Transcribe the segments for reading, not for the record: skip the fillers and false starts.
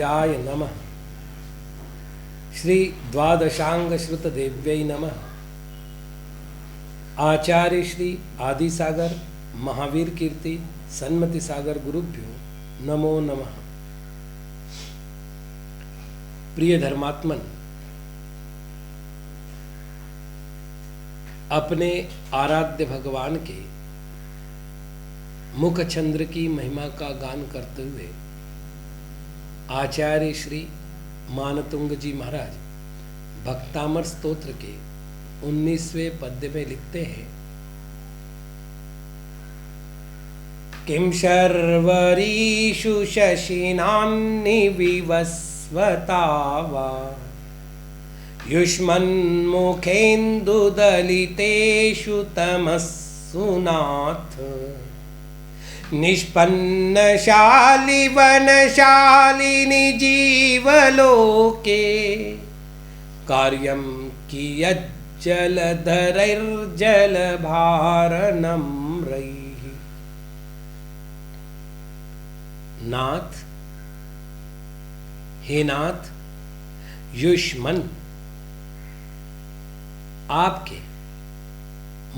महावीराय नमः। श्री द्वादशांग श्रुत देव्यै नमः। आचार्य श्री आदि सागर महावीर कीर्ति सन्मति सागर गुरुभ्यो नमो नमः। प्रिय धर्मात्मन, अपने आराध्य भगवान के मुख चंद्र की महिमा का गान करते हुए आचार्य श्री मानतुंग जी महाराज भक्तामर स्तोत्र के 19वें पद्य में लिखते हैं, किम शर्वरीषु शशिनान्नि विवस्वता वा युष्मन्मुखेन्दुदलितेषु तमस्सु नाथ निष्पन्नशाली वनशालिनी जीवलोके कार्यं कियज्जलधरैर्जलभारनम्रैः। नाथ, हे नाथ, युष्मन आपके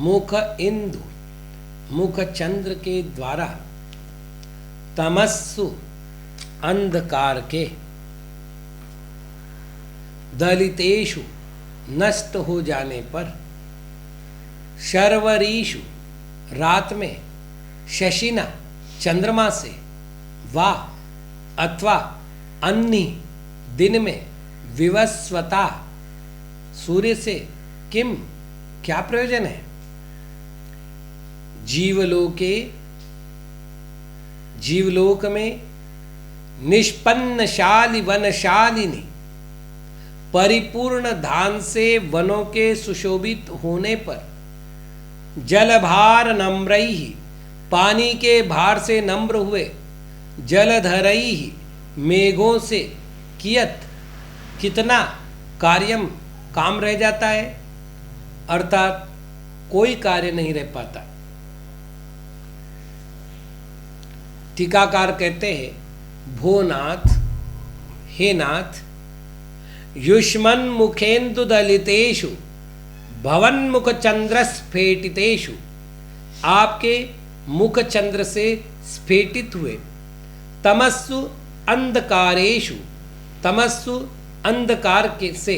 मुख इंदु मुख चंद्र के द्वारा तमस्सु अंधकार के दलितेषु नष्ट हो जाने पर शर्वरीषु रात में शशिना चंद्रमा से वा अथवा अन्नी दिन में विवस्वता सूर्य से किम क्या प्रयोजन है। जीवलोक में निष्पन्नशाली वनशालिनी परिपूर्ण धान से वनों के सुशोभित होने पर जलभार नम्रैहि पानी के भार से नम्र हुए जलधरैहि मेघों से कियत कितना कार्यम काम रह जाता है, अर्थात कोई कार्य नहीं रह पाता। टीकाकार कहते हैं, भोनाथ, हे नाथ, युष्मन मुखेन्दु दलितेषु भवन्मुख चंद्र स्फेटितेषु आपके मुख चंद्र से स्फेटित हुए तमस्सु अंधकारेषु तमस्सु अंधकार के से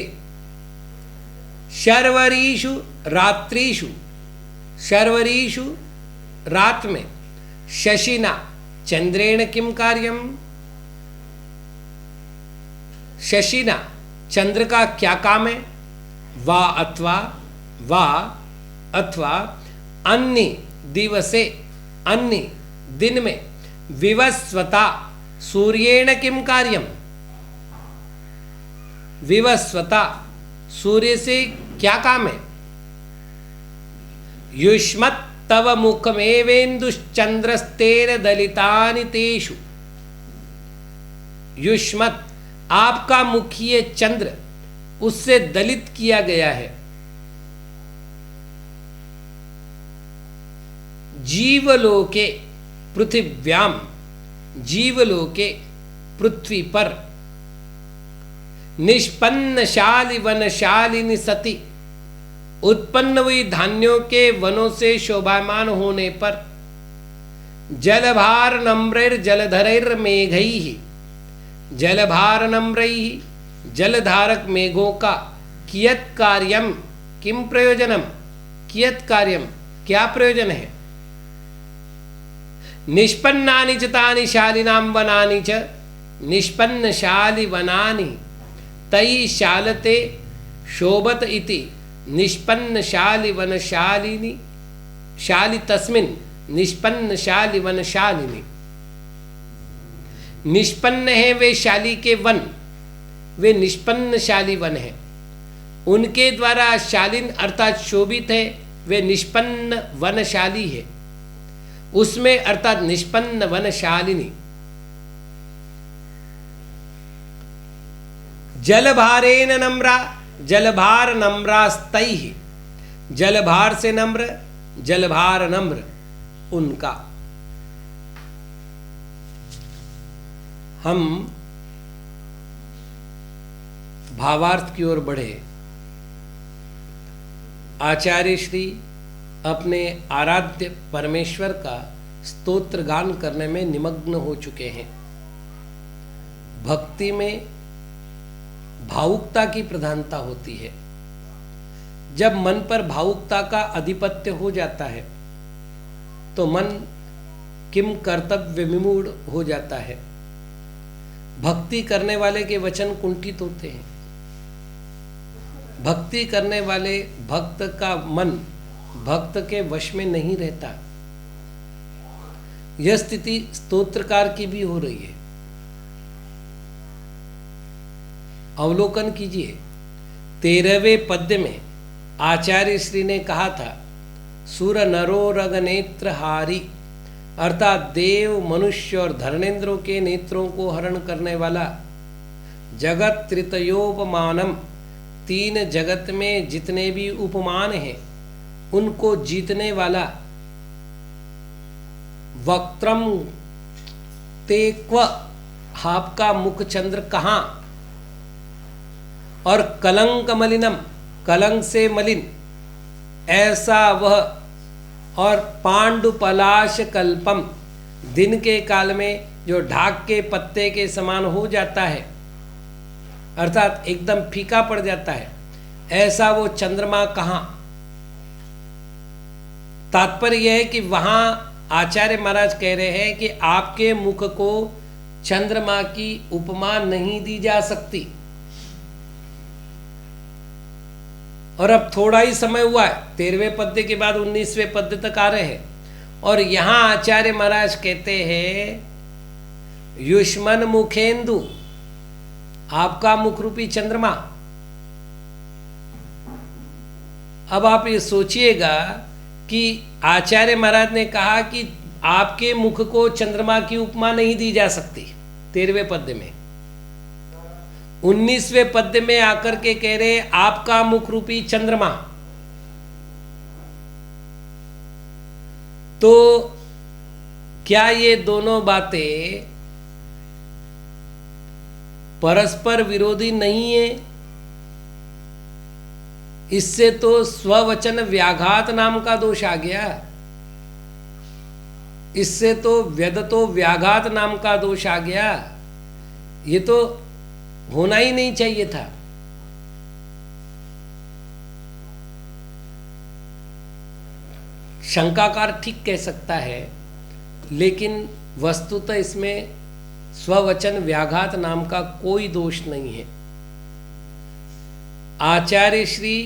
शर्वरीषु रात्रिषु शर्वरीषु रात में शशिना चंद्रेण किम कार्यम शशिना चंद्र का क्या काम है। वा अथवा अन्य दिवसे अन्य दिन में विवस्वता सूर्येण किम कार्यम विवस्वता सूर्य से क्या काम है। युष्मत् तव मुखमेवेन्दुश्चंद्रस्तेन दलितानि तेषु युष्मत् आपका मुखीय चंद्र उससे दलित किया गया है। जीवलोके पृथिव्याम जीवलोके पृथ्वी पर निष्पन्नशाली वनशालिनी सती उत्पन्न हुई धान्यों के वनों से शोभामान होने पर जलभार नम्रैर जलधरैर मेघैः जलभार नम्रैः जलधारक मेघों का कियत कार्यम किम प्रयोजनम कियत कार्यम क्या प्रयोजन है। निष्पन्नानि च तानि शालिनां वनानि च निष्पन्नशाली वनानि तई शालते शोभत इति निष्पन्नशाली वनशालिनी शाली तस्मिन् निष्पन्नशाली वनशालिनी निष्पन्न है वे शाली के वन वे निष्पन्नशाली वन है उनके द्वारा शालीन अर्थात शोभित है वे निष्पन्न वनशाली है उसमें अर्थात निष्पन्न वनशालिनी। जलभारेन नम्रा जलभार नम्रास्तैः जलभार से नम्र जलभार नम्र उनका। हम भावार्थ की ओर बढ़े, आचार्य श्री अपने आराध्य परमेश्वर का स्तोत्र गान करने में निमग्न हो चुके हैं। भक्ति में भावुकता की प्रधानता होती है। जब मन पर भावुकता का आधिपत्य हो जाता है तो मन किम कर्तव्य विमूढ़ हो जाता है। भक्ति करने वाले के वचन कुंठित होते हैं। भक्ति करने वाले भक्त का मन भक्त के वश में नहीं रहता। यह स्थिति स्तोत्रकार की भी हो रही है। अवलोकन कीजिए, 13वें पद्य में आचार्य श्री ने कहा था, सुर नरोरग नेत्र हारी, अर्थात देव मनुष्य और धर्मेंद्रों के नेत्रों को हरण करने वाला, जगत त्रितयोपमानम, 3 जगत में जितने भी उपमान हैं उनको जीतने वाला, वक्त्रम ते क्व, आपका मुख चंद्र कहाँ, और कलंक मलिनम, कलंक से मलिन ऐसा वह, और पांडुपलाश कल्पम, दिन के काल में जो ढाक के पत्ते के समान हो जाता है, अर्थात एकदम फीका पड़ जाता है, ऐसा वो चंद्रमा कहाँ। तात्पर्य यह है कि वहां आचार्य महाराज कह रहे हैं कि आपके मुख को चंद्रमा की उपमा नहीं दी जा सकती। और अब थोड़ा ही समय हुआ है, 13वें पद्य के बाद 19वें पद्य तक आ रहे हैं, और यहां आचार्य महाराज कहते हैं, युष्मन मुखेंदु, आपका मुख रूपी चंद्रमा। अब आप ये सोचिएगा कि आचार्य महाराज ने कहा कि आपके मुख को चंद्रमा की उपमा नहीं दी जा सकती 13वें पद्य में। 19वें पद्य में आकर के कह रहे आपका मुख रूपी चंद्रमा। तो क्या ये दोनों बातें परस्पर विरोधी नहीं है? इससे तो स्ववचन व्याघात नाम का दोष आ गया। इससे तो व्यदतो व्याघात नाम का दोष आ गया। ये तो होना ही नहीं चाहिए था। शंकाकार ठीक कह सकता है, लेकिन वस्तुतः इसमें स्ववचन व्याघात नाम का कोई दोष नहीं है। आचार्य श्री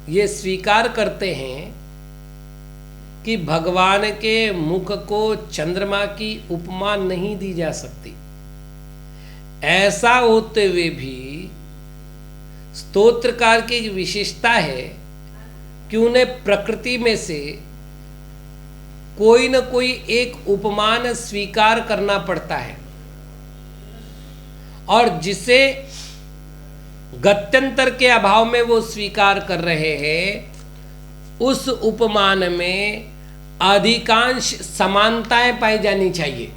ये स्वीकार करते हैं कि भगवान के मुख को चंद्रमा की उपमा नहीं दी जा सकती। ऐसा होते हुए भी स्तोत्रकार की विशेषता है कि उन्हें प्रकृति में से कोई न कोई एक उपमान स्वीकार करना पड़ता है, और जिसे गत्यंतर के अभाव में वो स्वीकार कर रहे हैं, उस उपमान में अधिकांश समानताएं पाई जानी चाहिए।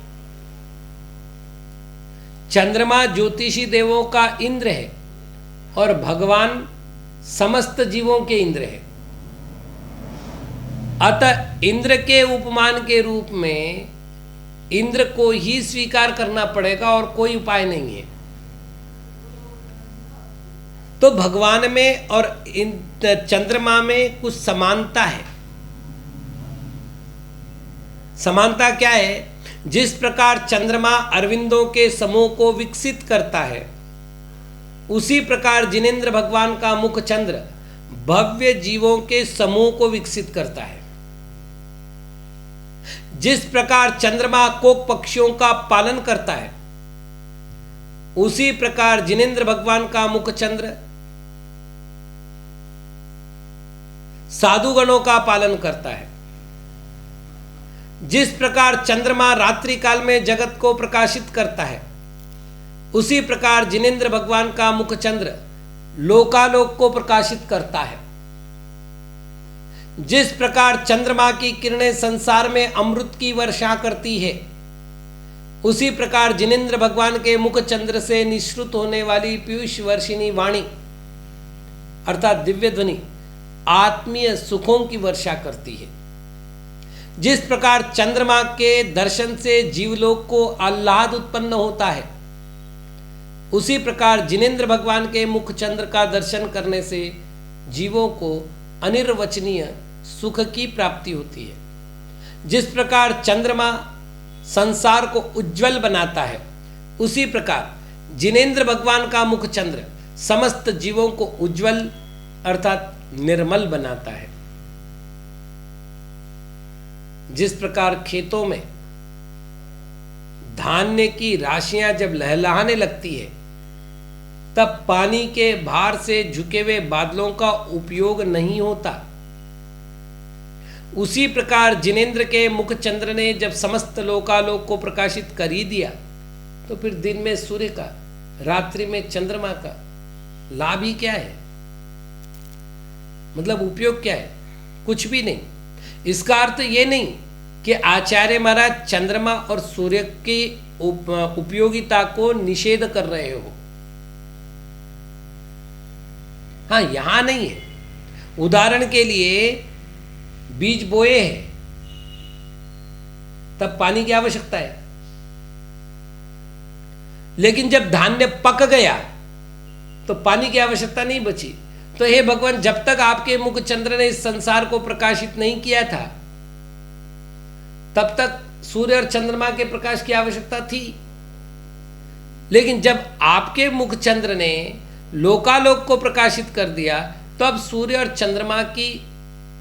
चंद्रमा ज्योतिषी देवों का इंद्र है और भगवान समस्त जीवों के इंद्र है। अतः इंद्र के उपमान के रूप में इंद्र को ही स्वीकार करना पड़ेगा और कोई उपाय नहीं है। तो भगवान में और चंद्रमा में कुछ समानता है। समानता क्या है? जिस प्रकार चंद्रमा अरविंदों के समूह को विकसित करता है, उसी प्रकार जिनेंद्र भगवान का मुख चंद्र भव्य जीवों के समूह को विकसित करता है। जिस प्रकार चंद्रमा कोक पक्षियों का पालन करता है, उसी प्रकार जिनेंद्र भगवान का मुख चंद्र साधुगणों का पालन करता है। जिस प्रकार चंद्रमा रात्रि काल में जगत को प्रकाशित करता है, उसी प्रकार जिनेंद्र भगवान का मुख चंद्र लोकालोक को प्रकाशित करता है। जिस प्रकार चंद्रमा की किरणें संसार में अमृत की वर्षा करती है, उसी प्रकार जिनेंद्र भगवान के मुख चंद्र से निःसृत होने वाली पीयूष वर्षिणी वाणी अर्थात दिव्य ध्वनि आत्मीय सुखों की वर्षा करती है। जिस प्रकार चंद्रमा के दर्शन से जीवलोक को आह्लाद उत्पन्न होता है, उसी प्रकार जिनेंद्र भगवान के मुख चंद्र का दर्शन करने से जीवों को अनिर्वचनीय सुख की प्राप्ति होती है। जिस प्रकार चंद्रमा संसार को उज्जवल बनाता है, उसी प्रकार जिनेंद्र भगवान का मुख चंद्र समस्त जीवों को उज्जवल अर्थात निर्मल बनाता है। जिस प्रकार खेतों में धान्य की राशियां जब लहलहाने लगती है, तब पानी के भार से झुके हुए बादलों का उपयोग नहीं होता, उसी प्रकार जिनेंद्र के मुख चंद्र ने जब समस्त लोकालोक को प्रकाशित कर ही दिया, तो फिर दिन में सूर्य का, रात्रि में चंद्रमा का लाभ ही क्या है? मतलब उपयोग क्या है? कुछ भी नहीं। इसका अर्थ ये नहीं कि आचार्य महाराज चंद्रमा और सूर्य की उपयोगिता को निषेध कर रहे हो। हाँ, यहां नहीं है। उदाहरण के लिए बीज बोए हैं, तब पानी की आवश्यकता है, लेकिन जब धान्य पक गया तो पानी की आवश्यकता नहीं बची। तो हे भगवान, जब तक आपके मुख चंद्र ने इस संसार को प्रकाशित नहीं किया था, तब तक सूर्य और चंद्रमा के प्रकाश की आवश्यकता थी, लेकिन जब आपके मुख चंद्र ने लोकालोक को प्रकाशित कर दिया, तो अब सूर्य और चंद्रमा की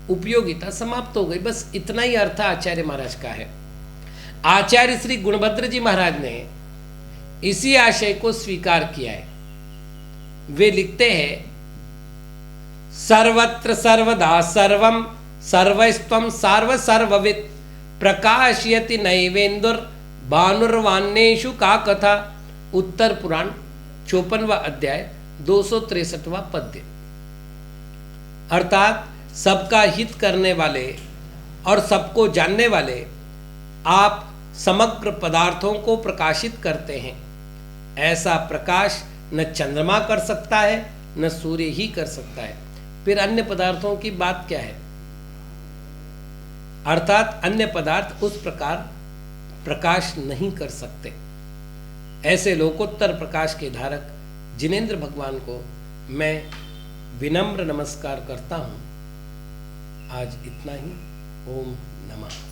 उपयोगिता समाप्त हो गई। बस इतना ही अर्थ आचार्य महाराज का है। आचार्य श्री गुणभद्र जी महाराज ने इसी आशय को स्वीकार किया है। वे लिखते हैं, सर्वत्र सर्वदा सर्वम सर्वस्त्वं सार्व सर्ववित् प्रकाशयति नैवेंदुर भानुर्वान्येषु का कथा। उत्तर पुराण 54वां अध्याय 263वां पद्य। अर्थात सबका हित करने वाले और सबको जानने वाले आप समग्र पदार्थों को प्रकाशित करते हैं। ऐसा प्रकाश न चंद्रमा कर सकता है, न सूर्य ही कर सकता है। फिर अन्य पदार्थों की बात क्या है? अर्थात अन्य पदार्थ उस प्रकार प्रकाश नहीं कर सकते। ऐसे लोकोत्तर प्रकाश के धारक जिनेंद्र भगवान को मैं विनम्र नमस्कार करता हूँ। आज इतना ही। ओम नमः।